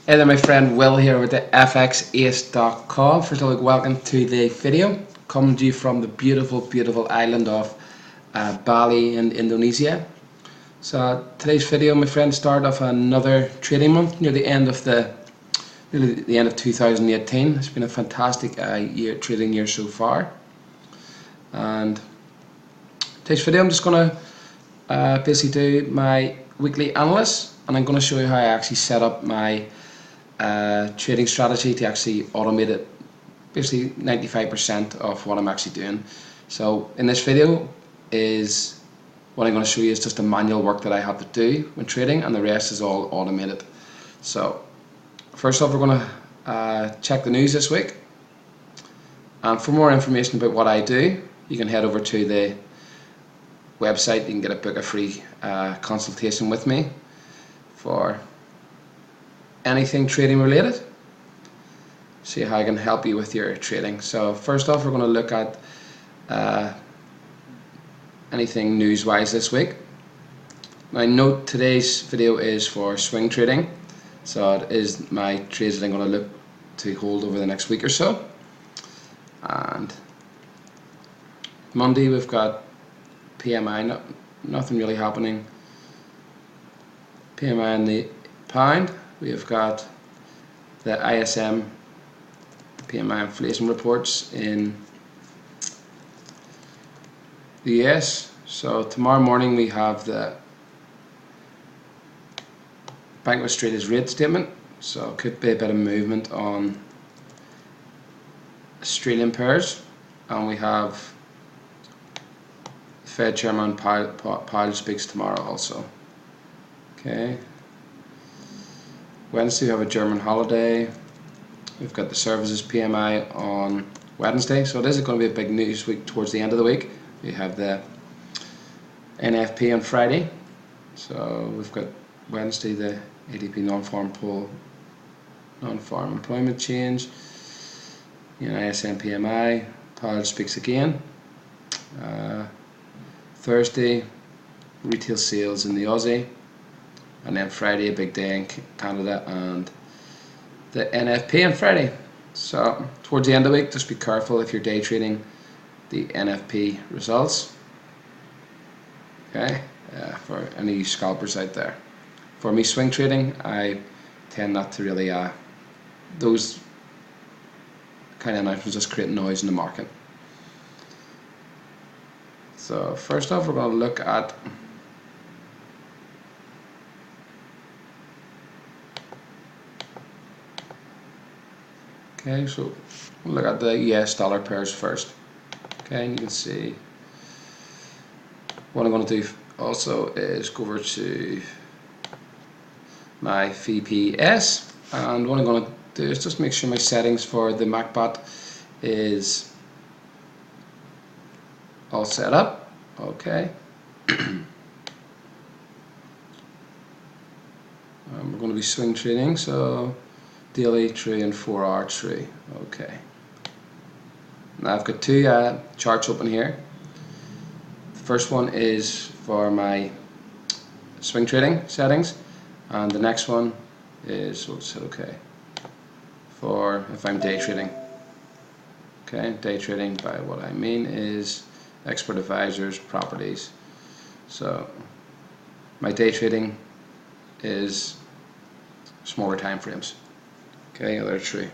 Hey there, my friend Will here with the XAUUSD.com. First of all, welcome to the video. Coming to you from the beautiful island of Bali in Indonesia. So today's video, my friend, start off another trading month near the end of nearly the end of 2018. It's been a fantastic trading year so far. And today's video, I'm just going to basically do my weekly analysis, and I'm going to show you how I actually set up my trading strategy to actually automate it, basically 95% of what I'm actually doing. So in this video is what I'm going to show you is just the manual work that I have to do when trading, and the rest is all automated. So first off, we're going to check the news this week, and for more information about what I do, you can head over to the website. You can get book a free consultation with me for anything trading related, see how I can help you with your trading. So first off, we're going to look at anything news wise this week. Now note, today's video is for swing trading, so it is my trades that I'm going to look to hold over the next week or so. And Monday we've got PMI, nothing really happening. PMI in the pound. We've got the ISM PMI inflation reports in the US. So tomorrow morning we have the Bank of Australia's rate statement, so it could be a bit of movement on Australian pairs. And we have Fed Chairman Powell speaks tomorrow also. Okay. Wednesday we have a German holiday. We've got the services PMI on Wednesday, so it is going to be a big news week towards the end of the week. We have the NFP on Friday. So we've got Wednesday the ADP non-farm employment change, ISM PMI, Powell speaks again. Thursday retail sales in the Aussie. And then Friday, a big day in Canada, and the NFP on Friday. So towards the end of the week, just be careful if you're day trading the NFP results. Okay, for any scalpers out there. For me, swing trading, I tend not to really those kind of announcements just create noise in the market. So first off, we're going to look at okay, so we'll look at the US dollar pairs first. Okay, and you can see what I'm going to do also is go over to my VPS, and what I'm going to do is just make sure my settings for the MacBot is all set up. Okay. We're going to be swing trading, so daily tree and 4-hour tree. Okay. Now I've got two charts open here. The first one is for my swing trading settings, and the next one is for if I'm day trading. Okay, day trading, by what I mean is expert advisors, properties. So my day trading is smaller time frames. Okay, other tree.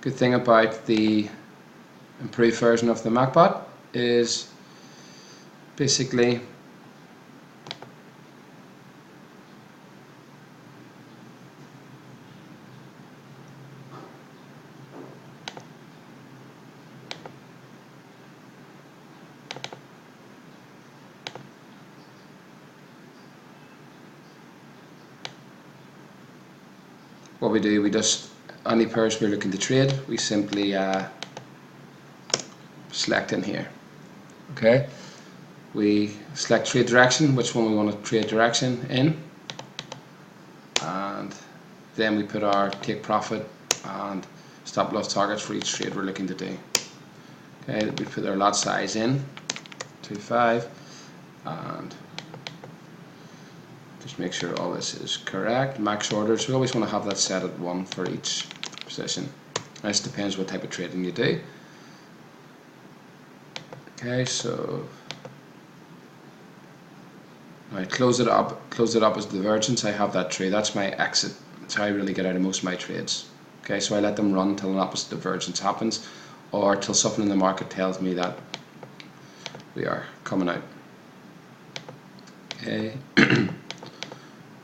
Good thing about the improved version of the MacBot is basically what we do, we just, any pairs we're looking to trade, we simply select in here. Okay, we select trade direction, which one we want to trade direction in, and then we put our take profit and stop loss targets for each trade we're looking to do. Okay, we put our lot size in 2.5, and Just make sure all this is correct. Max orders, we always want to have that set at 1 for each position. This depends what type of trading you do. Okay, so I close it up as divergence. I have that trade. That's my exit. That's how I really get out of most of my trades. Okay, so I let them run till an opposite divergence happens, or till something in the market tells me that we are coming out. Okay.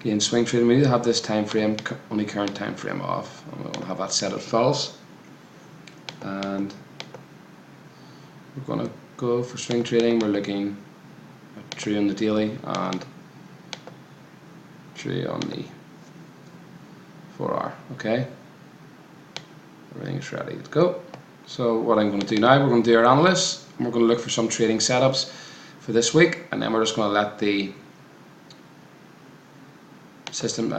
Again, swing trading, we need to have this time frame, only current time frame off, and we'll have that set at false. And we're going to go for swing trading. We're looking at true on the daily and true on the 4 hour. Okay, everything's ready to go. So what I'm going to do now, we're going to do our analysis, and we're going to look for some trading setups for this week, and then we're just going to let the system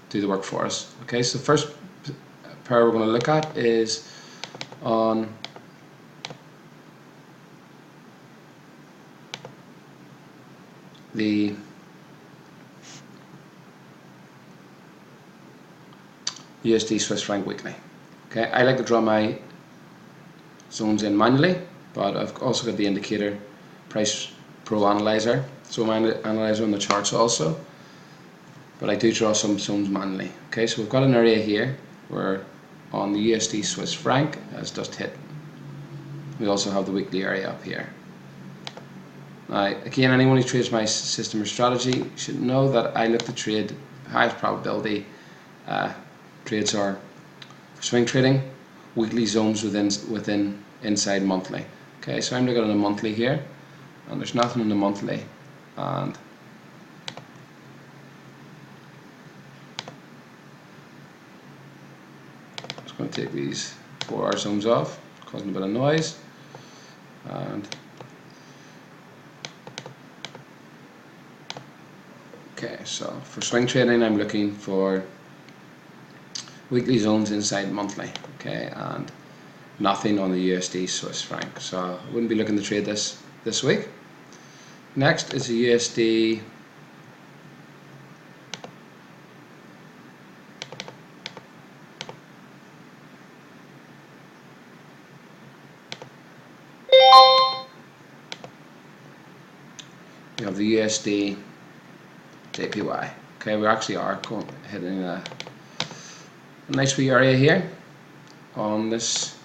do the work for us. Okay, so the first pair we're going to look at is on the USD Swiss franc weekly. Okay, I like to draw my zones in manually, but I've also got the indicator price pro analyzer, so my analyzer on the charts also, but I do draw some zones manually. Okay, so we've got an area here where on the USD Swiss franc has just hit. We also have the weekly area up here. Now, again, anyone who trades my system or strategy should know that I look to trade highest probability trades are for swing trading, weekly zones within inside monthly. Okay, so I'm looking at a monthly here, and there's nothing in the monthly, and I'm just going to take these 4 hour zones off, causing a bit of noise, and okay, so for swing trading I'm looking for weekly zones inside monthly, okay, and nothing on the USD Swiss franc, so I wouldn't be looking to trade this week. Next is the USD we have the USD JPY. Okay, we actually are hitting a nice wee area here on this.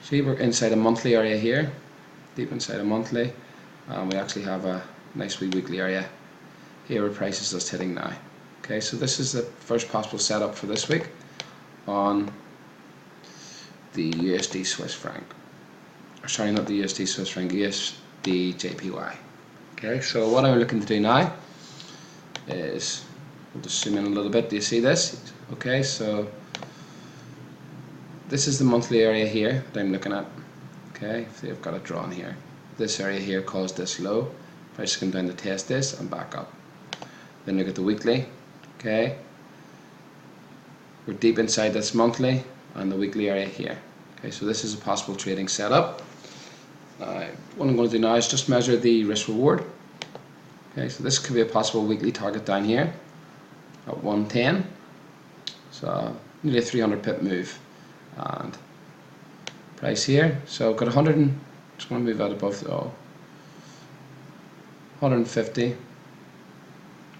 See, we're inside a monthly area here, deep inside a monthly, and we actually have a nice wee weekly area here where price is just hitting now. Okay, so this is the first possible setup for this week on the USD Swiss franc. Or sorry, not the USD Swiss franc, USD JPY. Okay, so what I'm looking to do now is, we'll just zoom in a little bit. Do you see this? Okay, so this is the monthly area here that I'm looking at. Okay, see, I've got it drawn here. This area here caused this low. Price is going down to test this and back up. Then look at the weekly. Okay, we're deep inside this monthly and the weekly area here. Okay, so this is a possible trading setup. What I'm going to do now is just measure the risk reward. Okay, so this could be a possible weekly target down here at 110. So nearly a 300 pip move, and price here. So I've got 100. Just want to move out above 150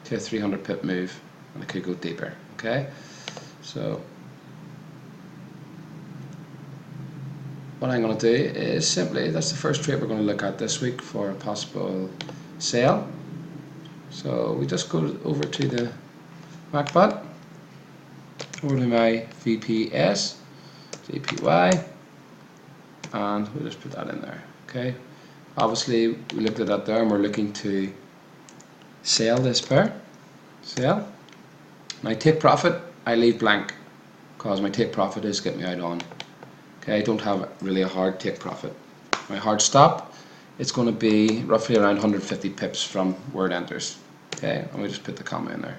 to a 300 pip move, and it could go deeper. Okay, so what I'm going to do is simply, that's the first trade we're going to look at this week for a possible sale. So we just go over to the MacBot, over to my VPS, JPY, and we'll just put that in there. Okay, obviously we looked at that there and we're looking to sell this pair, sell. My take profit I leave blank because my take profit is get me out on. Okay, I don't have really a hard take profit. My hard stop, it's going to be roughly around 150 pips from where it enters. Okay, and we just put the comma in there.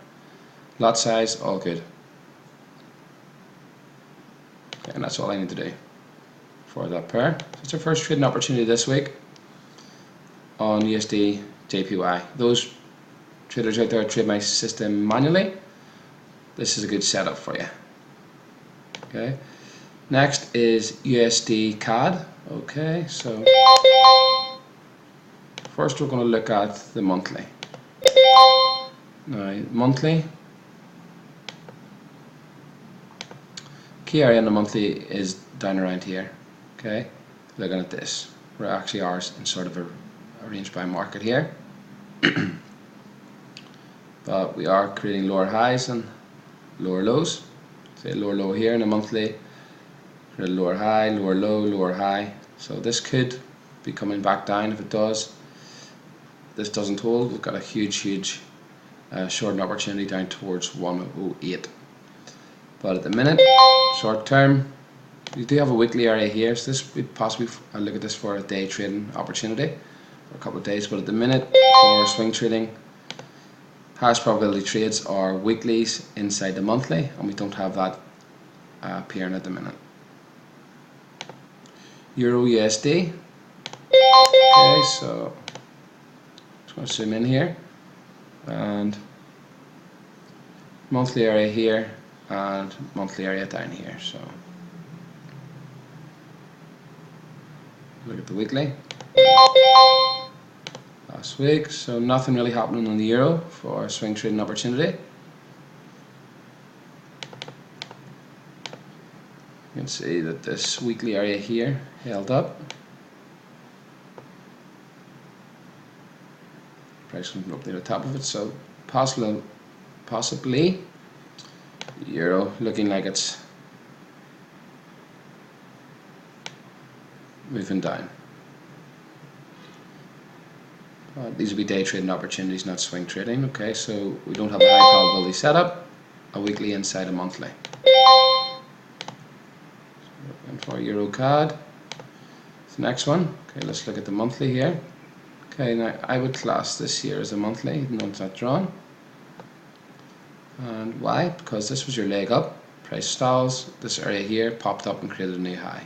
Lot size, all good. Okay, and that's all I need to do for that pair. So it's our first trading opportunity this week on USD JPY. Those traders out there trade my system manually, this is a good setup for you. Okay. Next is USD CAD. Okay, so first we're going to look at the monthly. Now, monthly, key area in the monthly is down around here. Okay, looking at this, we're actually ours in sort of a range by market here. But we are creating lower highs and lower lows. Say lower low here in the monthly, create a lower high, lower low, lower high. So this could be coming back down. If it does, this doesn't hold, we've got a huge shorting opportunity down towards 108. But at the minute, short term, we do have a weekly area here, so this would possibly look at this for a day trading opportunity for a couple of days. But at the minute, for swing trading, highest probability trades are weeklies inside the monthly, and we don't have that appearing at the minute. Euro USD. Okay, so just going to zoom in here, and monthly area here and monthly area down here. So look at the weekly last week, so nothing really happening on the euro for a swing trading opportunity. You can see that this weekly area here held up. Price comes up near the top of it, so possibly euro looking like it's moving down. These will be day trading opportunities, not swing trading. Okay, so we don't have a high probability setup, a weekly inside a monthly. And for Euro CAD, the next one. Okay, let's look at the monthly here. Okay, now I would class this here as a monthly, even though it's not drawn. And why? Because this was your leg up, price stalls, this area here popped up and created a new high.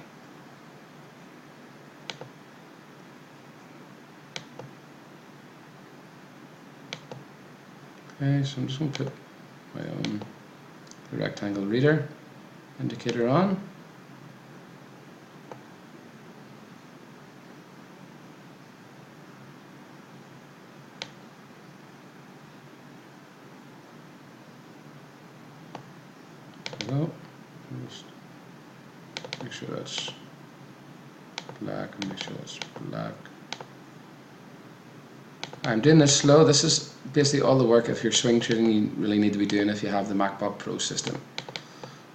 Okay, so I'm just going to put my own rectangle reader indicator on. There we go. Just make sure that's black and make sure that's black. I'm doing this slow. This is basically all the work if you're swing trading you really need to be doing if you have the MacBot Pro system.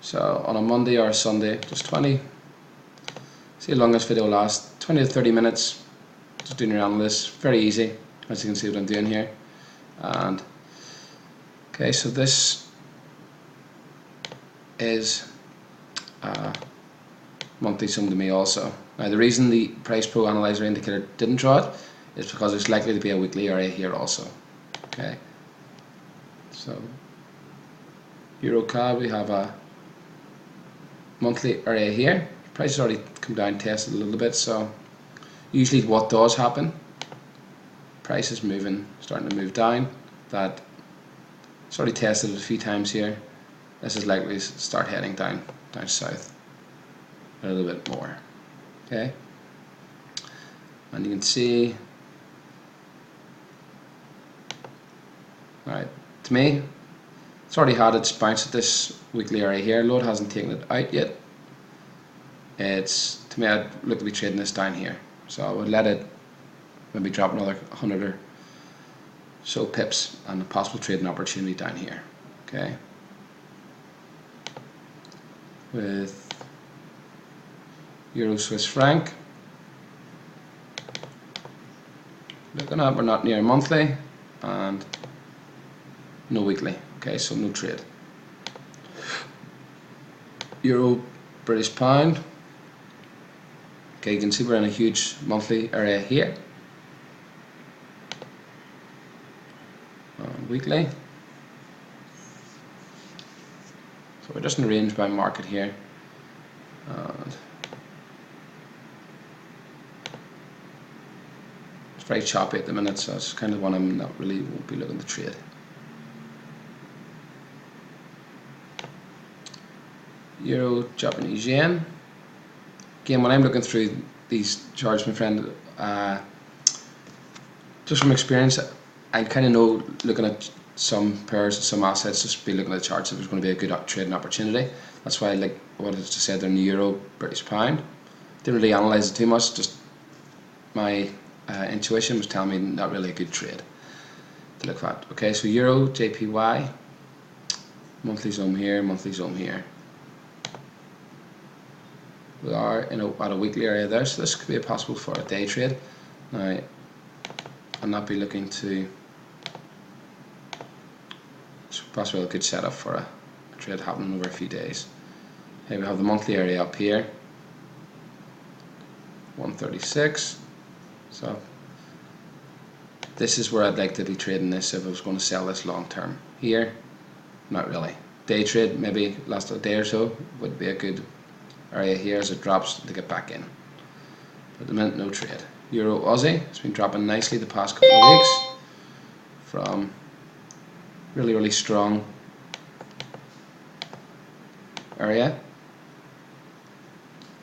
So on a Monday or a Sunday, just 20, see how long this video lasts, 20 to 30 minutes, just doing your analysis, very easy, as you can see what I'm doing here. And okay, so this is monthly sum to me also. Now the reason the Price Pro Analyzer indicator didn't draw it is because there's likely to be a weekly area here also. Okay, so Euro CAD, we have a monthly area here. Price has already come down, tested a little bit, so usually what does happen, price is moving, starting to move down. That it's already tested it a few times here. This is likely to start heading down south a little bit more. Okay, and you can see, alright, to me it's already had its bounce at this weekly area here. Load hasn't taken it out yet. It's, to me, I'd look to be trading this down here, so I would let it maybe drop another 100 or so pips and a possible trading opportunity down here. Okay, with Euro Swiss franc, looking at, we're not near monthly and no weekly. Okay, so no trade. Euro British pound. Okay, you can see we're in a huge monthly area here. And weekly. So we're just in a range by market here. And very choppy at the minute, so it's kind of one I'm not really won't be looking to trade. Euro, Japanese yen. Again, when I'm looking through these charts, my friend, just from experience, I kind of know, looking at some pairs and some assets, just be looking at the charts if there's going to be a good trading opportunity. That's why I like what I just said there in the euro, British pound. Didn't really analyze it too much, just my intuition was telling me not really a good trade to look at. Okay, so euro, JPY, monthly zone here, monthly zone here. We are at a weekly area there, so this could be possible for a day trade. Now, I'll not be looking to. It's possibly a good setup for a trade happening over a few days. Here we have the monthly area up here, 136. So this is where I'd like to be trading this if I was going to sell this long term. Here, not really. Day trade, maybe last a day or so, would be a good area here as it drops to get back in. But at the minute, no trade. Euro Aussie, it's been dropping nicely the past couple of weeks from really strong area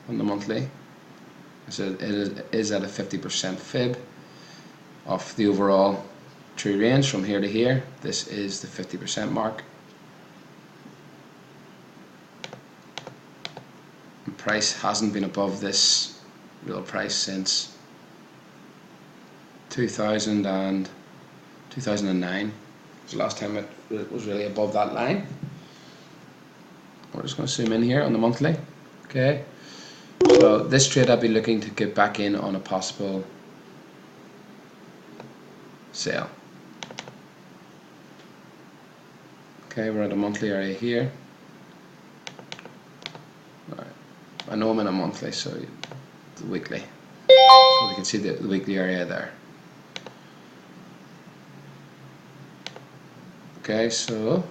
on the monthly. So it is at a 50% fib of the overall true range from here to here. This is the 50% mark. And price hasn't been above this real price since 2000 and 2009. It was the last time it was really above that line. We're just going to zoom in here on the monthly. Okay, so this trade I'll be looking to get back in on a possible sale. Okay, we're at a monthly area here. Right. I know I'm in a monthly, so the weekly. So we can see the weekly area there. Okay, so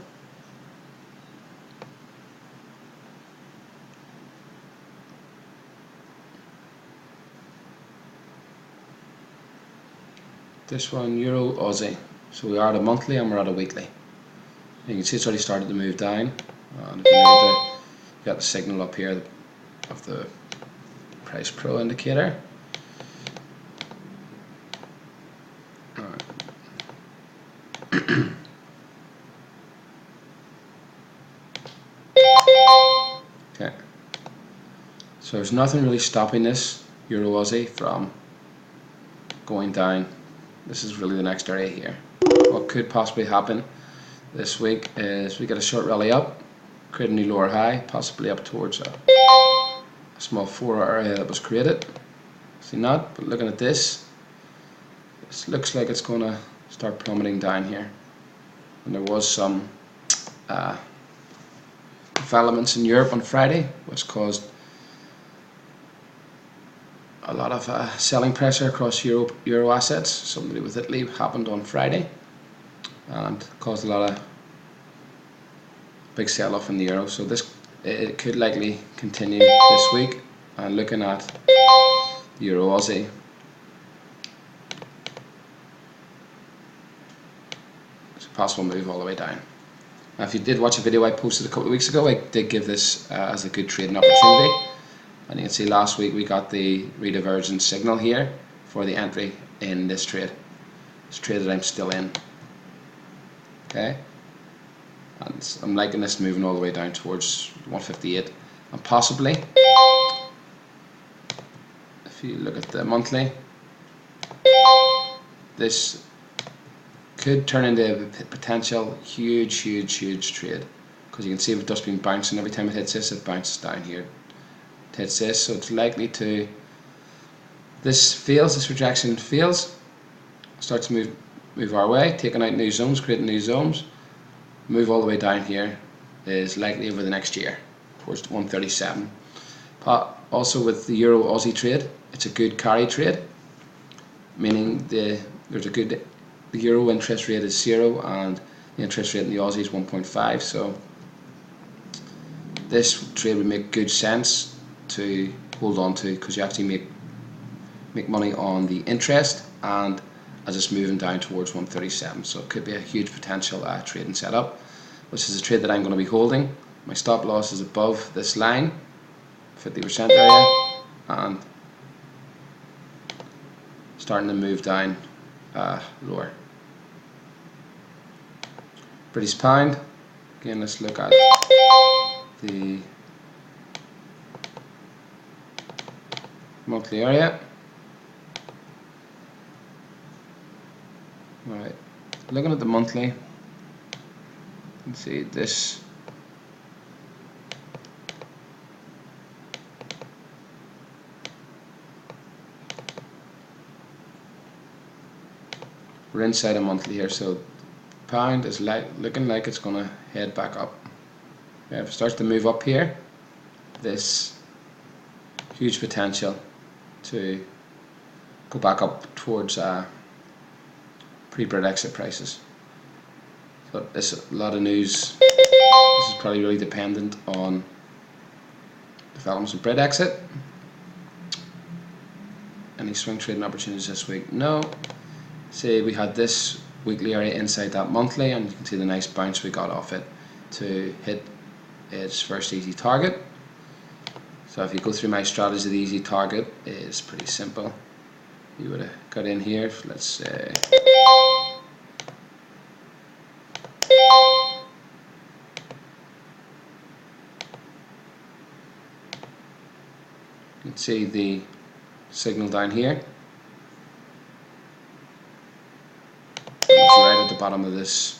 this one, Euro Aussie. So we are at a monthly and we're at a weekly. You can see it's already started to move down. And if you look at you got the signal up here of the price pro indicator. Okay, so there's nothing really stopping this Euro Aussie from going down. This is really the next area here. What could possibly happen this week is we get a short rally up, create a new lower high, possibly up towards a small 4 area that was created. See not, but looking at this looks like it's going to start plummeting down here. And there was some developments in Europe on Friday, which caused a lot of selling pressure across Euro assets. Something to do with Italy happened on Friday and caused a lot of big sell-off in the euro. So it could likely continue this week. And looking at the Euro Aussie, it's a possible move all the way down. Now, if you did watch a video I posted a couple of weeks ago, I did give this as a good trading opportunity. And you can see last week we got the redivergence signal here for the entry in this trade. This trade that I'm still in. Okay, and I'm liking this moving all the way down towards 158, and possibly, if you look at the monthly, this could turn into a potential huge trade, because you can see it's just been bouncing. Every time it hits this, it bounces down here. It hits this, so it's likely to, this rejection fails, starts to move our way, taking out new zones, creating new zones, move all the way down here is likely over the next year towards 137. But also with the Euro Aussie trade, it's a good carry trade, meaning the Euro interest rate is 0 and the interest rate in the Aussie is 1.5. So this trade would make good sense to hold on to, because you actually make money on the interest and as it's moving down towards 137. So it could be a huge potential trading setup, which is a trade that I'm going to be holding. My stop loss is above this line, 50% area, and starting to move down lower. British pound. Again, let's look at the monthly area. Alright, looking at the monthly, you can see this we're inside a monthly here, so pound is looking like it's going to head back up. Yeah, if it starts to move up here, this huge potential to go back up towards pre-Brit exit prices. So there's a lot of news. This is probably really dependent on developments in Brit exit. Any swing trading opportunities this week? No. Say we had this weekly area inside that monthly, and you can see the nice bounce we got off it to hit its first easy target. So if you go through my strategy, the easy target is pretty simple. You would have got in here, let's say you can see the signal down here. It's right at the bottom of this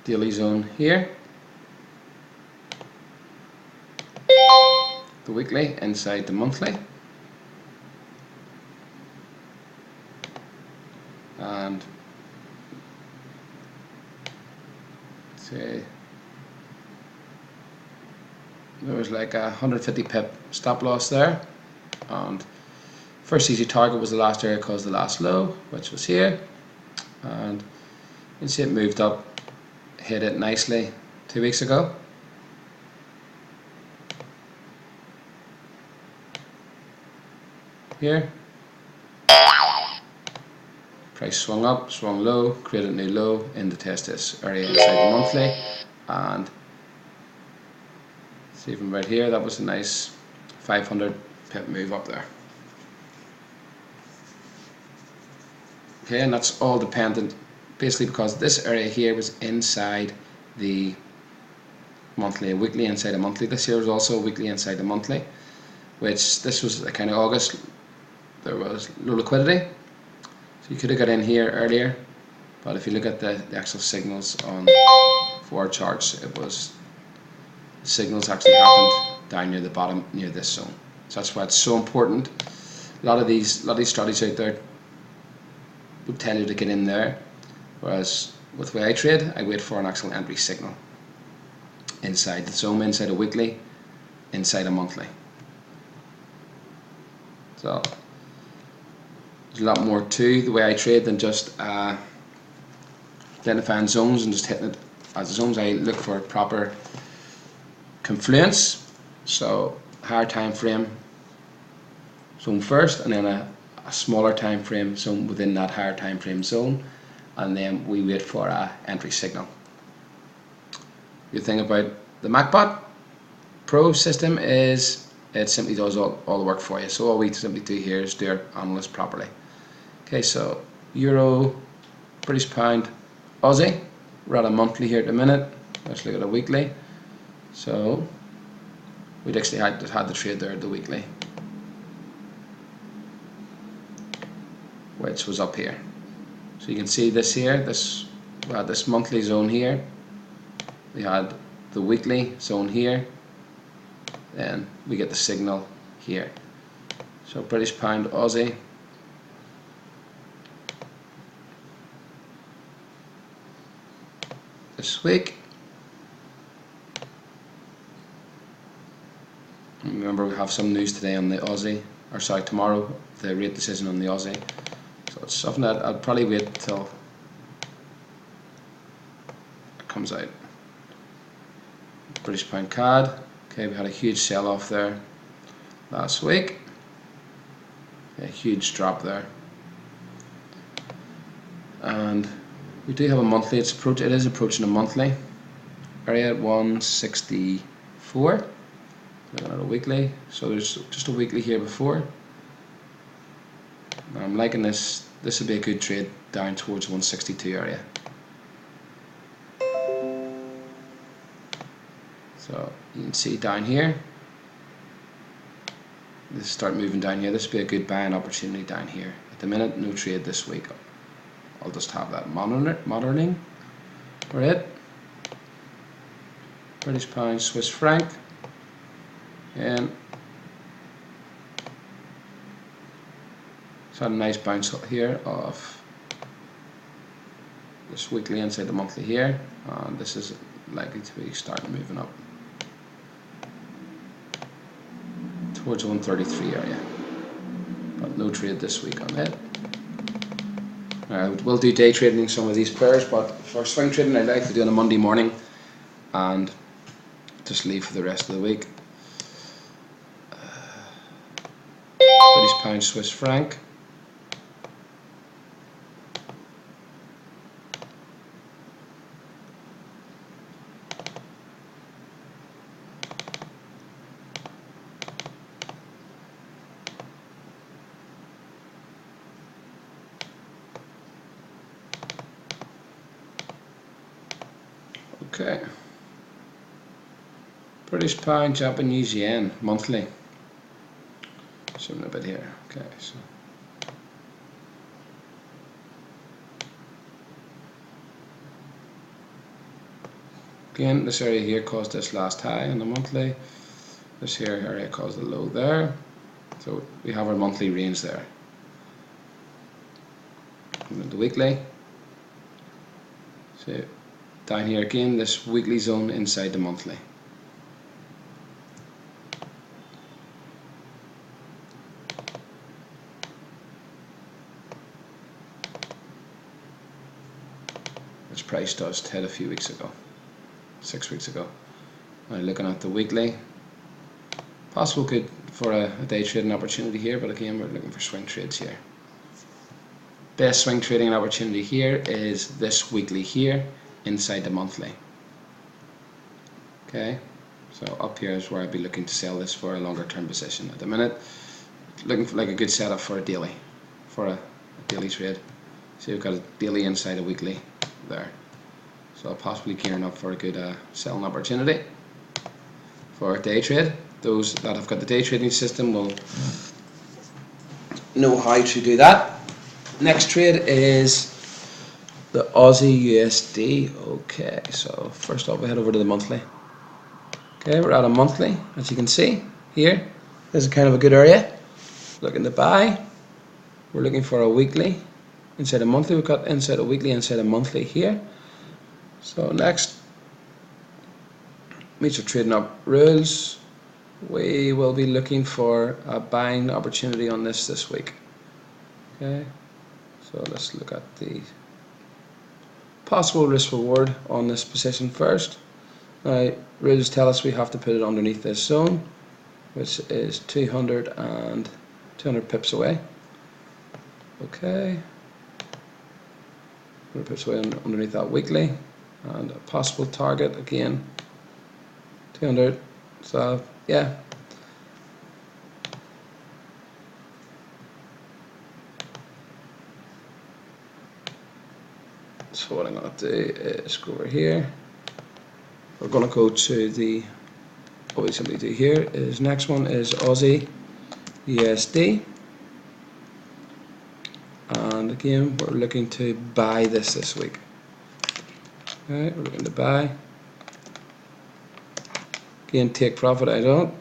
daily zone here. The weekly inside the monthly, and say there was like a 150 pip stop loss there, and first easy target was the last area caused the last low, which was here, and you can see it moved up, hit it nicely 2 weeks ago. Here, price swung up, swung low, created a new low in to test this area inside the monthly, and see from right here, that was a nice 500 pip move up there. Okay, and that's all dependent basically because this area here was inside the monthly, a weekly inside a monthly. This here was also a weekly inside a monthly, which this was a kind of August. There was low liquidity, so you could have got in here earlier, but if you look at the actual signals on forward charts, it was the signals actually happened down near the bottom, near this zone. So that's why it's so important. A lot of these strategies out there would tell you to get in there, whereas with the way I trade, I wait for an actual entry signal inside the zone, inside a weekly, inside a monthly. So there's a lot more to the way I trade than just identifying zones and just hitting it as zones. I look for proper confluence, so higher time frame zone first, and then a smaller time frame zone within that higher time frame zone, and then we wait for a entry signal. The thing about the MacBot Pro system is it simply does all the work for you. So all we simply do here is do our analysis properly. Okay, so Euro, British Pound, Aussie. We're at a monthly here at the minute. Let's look at a weekly. So we'd actually had the trade there at the weekly, which was up here. So you can see this here, we had this monthly zone here, we had the weekly zone here, then we get the signal here. So British Pound, Aussie, this week. Remember, we have some news today on the Aussie, or sorry, tomorrow, the rate decision on the Aussie. So it's something that I'll probably wait till it comes out. British Pound CAD. Okay, we had a huge sell off there last week. A huge drop there. And we do have a monthly. It is approaching a monthly area at 164. Looking at a weekly, so there's just a weekly here before. I'm liking this. This would be a good trade down towards 162 area. So you can see down here, this start moving down here. This would be a good buying opportunity down here. At the minute, no trade this week. I'll just have that monitoring for it. British pound, Swiss franc, and so a nice bounce up here of this weekly inside the monthly here, and this is likely to be starting moving up towards 133 area. But no trade this week on it. We'll do day trading in some of these pairs, but for swing trading I like to do on a Monday morning and just leave for the rest of the week. British pound, Swiss franc. Okay. British pound, Japanese yen, monthly. Zoom a bit here. Okay, so again, this area here caused this last high on the monthly. This here area caused the low there. So we have our monthly range there. And then the weekly. So down here again, this weekly zone inside the monthly. Which price just hit a few weeks ago, 6 weeks ago. Now looking at the weekly, possible good for a day trading opportunity here, but again we're looking for swing trades here. Best swing trading opportunity here is this weekly here inside the monthly. Okay, so up here is where I'd be looking to sell this for a longer term position. At the minute, looking for like a good setup for a daily, for a daily trade. So we've got a daily inside a weekly there. So possibly gearing up for a good selling opportunity for a day trade. Those that have got the day trading system will know how to do that. Next trade is the Aussie USD. Okay, so first off we head over to the monthly. Okay, we're at a monthly, as you can see here. This is kind of a good area. Looking to buy. We're looking for a weekly inside a monthly. We've got inside a weekly, inside a monthly here. So next, meets our trading up rules. We will be looking for a buying opportunity on this week. Okay, so let's look at the possible risk reward on this position first. Now, rules tell us we have to put it underneath this zone, which is 200 pips away. Okay, 100 pips away underneath that weekly, and a possible target again 200. So yeah, so what I'm going to do is go over here. We're going to go to the, what we simply do here is, next one is Aussie USD, and again we're looking to buy this week. Okay, we're looking to buy. Again, take profit I don't.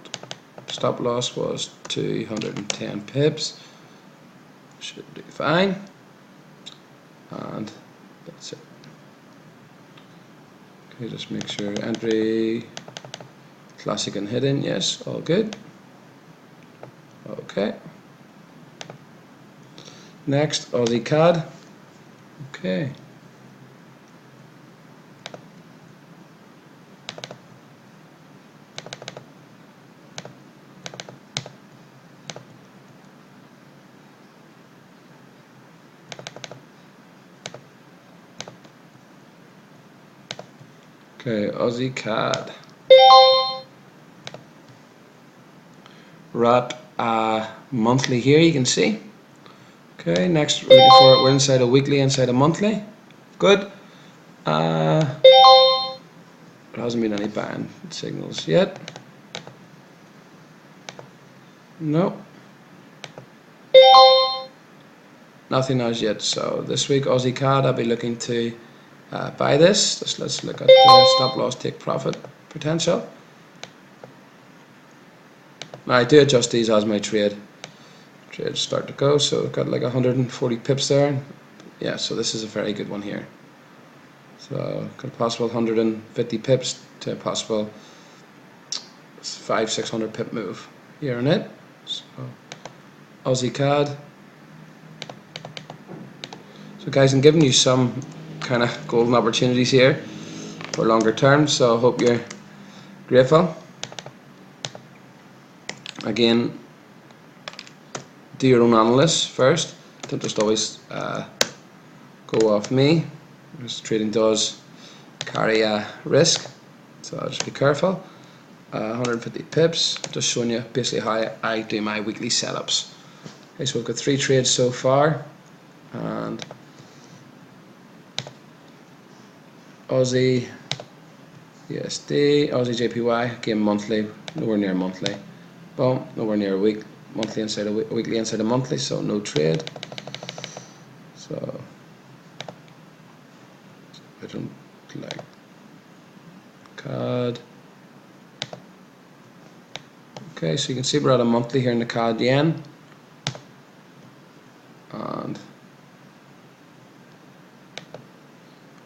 Stop loss was 210 pips. Should do fine. And that's it. Okay, just make sure entry classic and hidden. Yes, all good. Okay. Next, Aussie CAD. Okay. Okay, Aussie CAD. We're at monthly here, you can see. Okay, next we're inside a weekly, inside a monthly. Good. There hasn't been any buying signals yet. No. Nothing as yet. So this week Aussie CAD, I'll be looking to buy this. Just let's look at the stop loss take profit potential. Now I do adjust these as my trades start to go. So I've got like 140 pips there. Yeah, so this is a very good one here. So got a possible 150 pips to a possible 500-600 pip move here on it. So Aussie CAD. So guys, I'm giving you some kind of golden opportunities here for longer term, so I hope you're grateful. Again, do your own analysis first. Don't just always go off me, because trading does carry a risk, so just be careful. 150 pips, just showing you basically how I do my weekly setups. Okay, so we've got 3 trades so far, and Aussie USD, Aussie JPY, again monthly, nowhere near monthly. Boom, nowhere near a week, monthly inside a weekly inside a monthly, so no trade. So I don't like CAD. Okay, so you can see we're at a monthly here in the CAD yen, and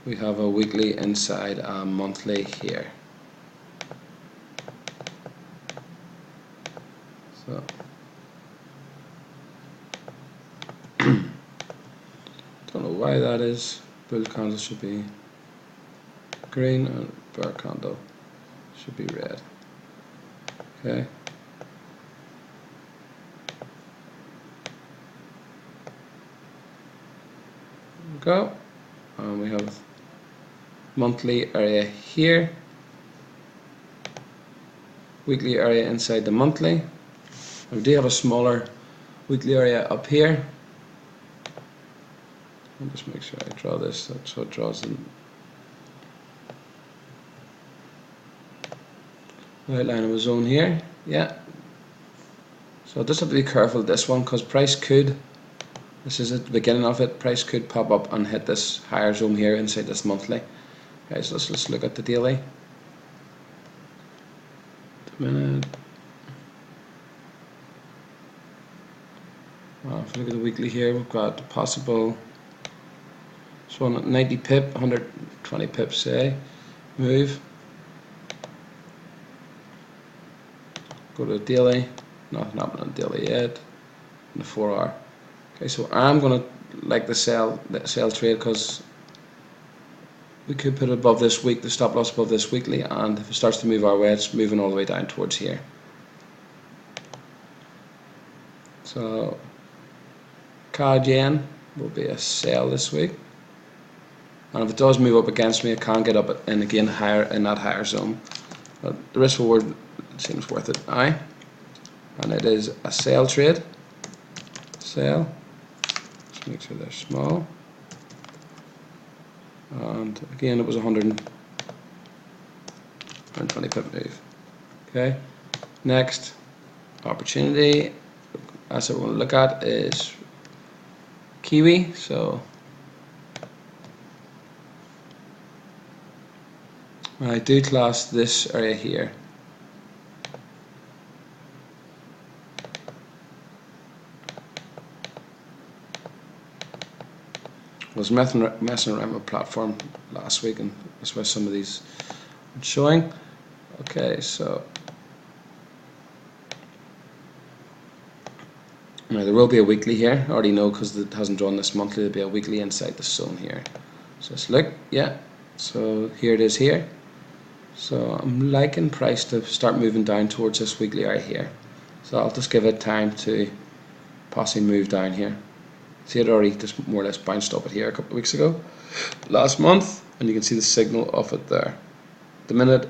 we have a weekly inside a monthly here. So don't know why that is. Bull candle should be green and bear candle should be red. Okay. Go, and we have monthly area here, weekly area inside the monthly. We do have a smaller weekly area up here. I'll just make sure I draw this so it draws in the outline of a zone here. Yeah, so I just have to be careful with this one, because price could, this is at the beginning of it, price could pop up and hit this higher zone here inside this monthly. Okay, so let's look at the daily. A minute. If we look at the weekly here, we've got a possible, so 90 pip, 120 pips say, move. Go to the daily, nothing happening on daily yet, in the 4 hour. Okay, so I'm going to like the sell trade, because we could put it above this week, the stop loss above this weekly, and if it starts to move our way, it's moving all the way down towards here. So CAD yen will be a sell this week, and if it does move up against me, I can get up and again higher in that higher zone, but the risk reward seems worth it. Aye, and it is a sell trade. Sell. Just make sure they're small. And again, it was 120 pip move. Okay. Next opportunity, as I want to look at, is Kiwi. So I do class this area here. I was messing around with platform last week, and that's why some of these are showing. Okay, so now there will be a weekly here. I already know, because it hasn't drawn this monthly. There'll be a weekly inside the zone here. So let's look. Yeah, so here it is here. So I'm liking price to start moving down towards this weekly area here. So I'll just give it time to possibly move down here. See, it already just more or less bounced up it here a couple of weeks ago, last month, and you can see the signal of it there. the minute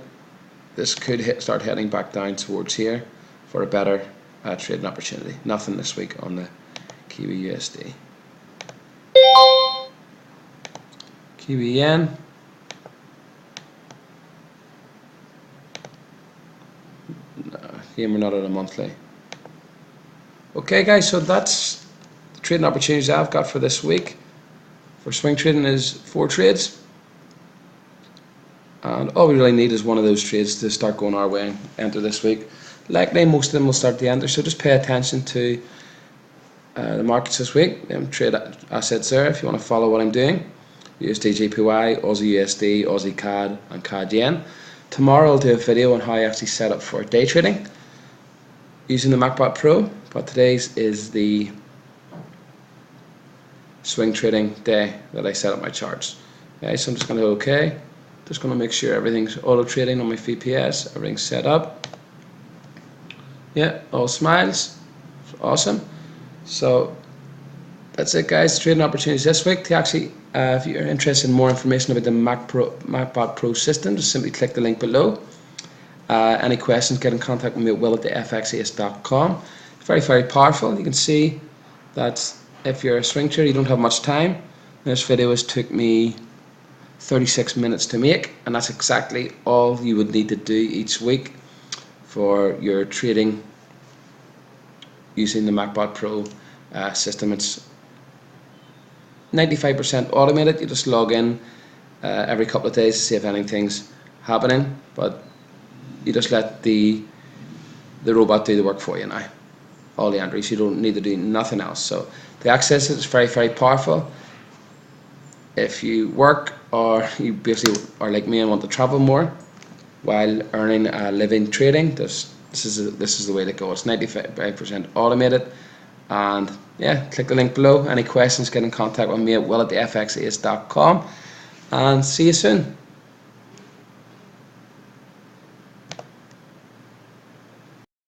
this could start heading back down towards here for a better trading opportunity. Nothing this week on the Kiwi USD. Kiwi Yen. No, again, we're not at a monthly. Okay guys, so that's the trading opportunities I've got for this week. For swing trading is 4 trades. And all we really need is one of those trades to start going our way and enter this week. Likely most of them will start to enter, so just pay attention to the markets this week. Trade assets there if you want to follow what I'm doing. USD JPY, Aussie USD, Aussie CAD and CAD Yen. Tomorrow I'll do a video on how I actually set up for day trading using the MacBot Pro, but today's is the swing trading day that I set up my charts. Okay, so I'm just going to go OK. Just going to make sure everything's auto trading on my VPS, everything's set up. Yeah, all smiles. Awesome. So that's it guys, trading opportunities this week. To actually, if you're interested in more information about the MacBot Pro system, just simply click the link below. Any questions, get in contact with me at will@xaus.com. Very, very powerful. You can see that if you're a swing trader, you don't have much time. This video has took me 36 minutes to make, and that's exactly all you would need to do each week for your trading using the MacBot Pro system. It's 95% automated. You just log in every couple of days to see if anything's happening, but you just let the robot do the work for you now. All the entries, you don't need to do nothing else. So the access is very, very powerful. If you work or you basically are like me and want to travel more while earning a living trading, this is the way to go. It's 95% automated. And yeah, click the link below. Any questions, get in contact with me at will@xaus.com, and see you soon.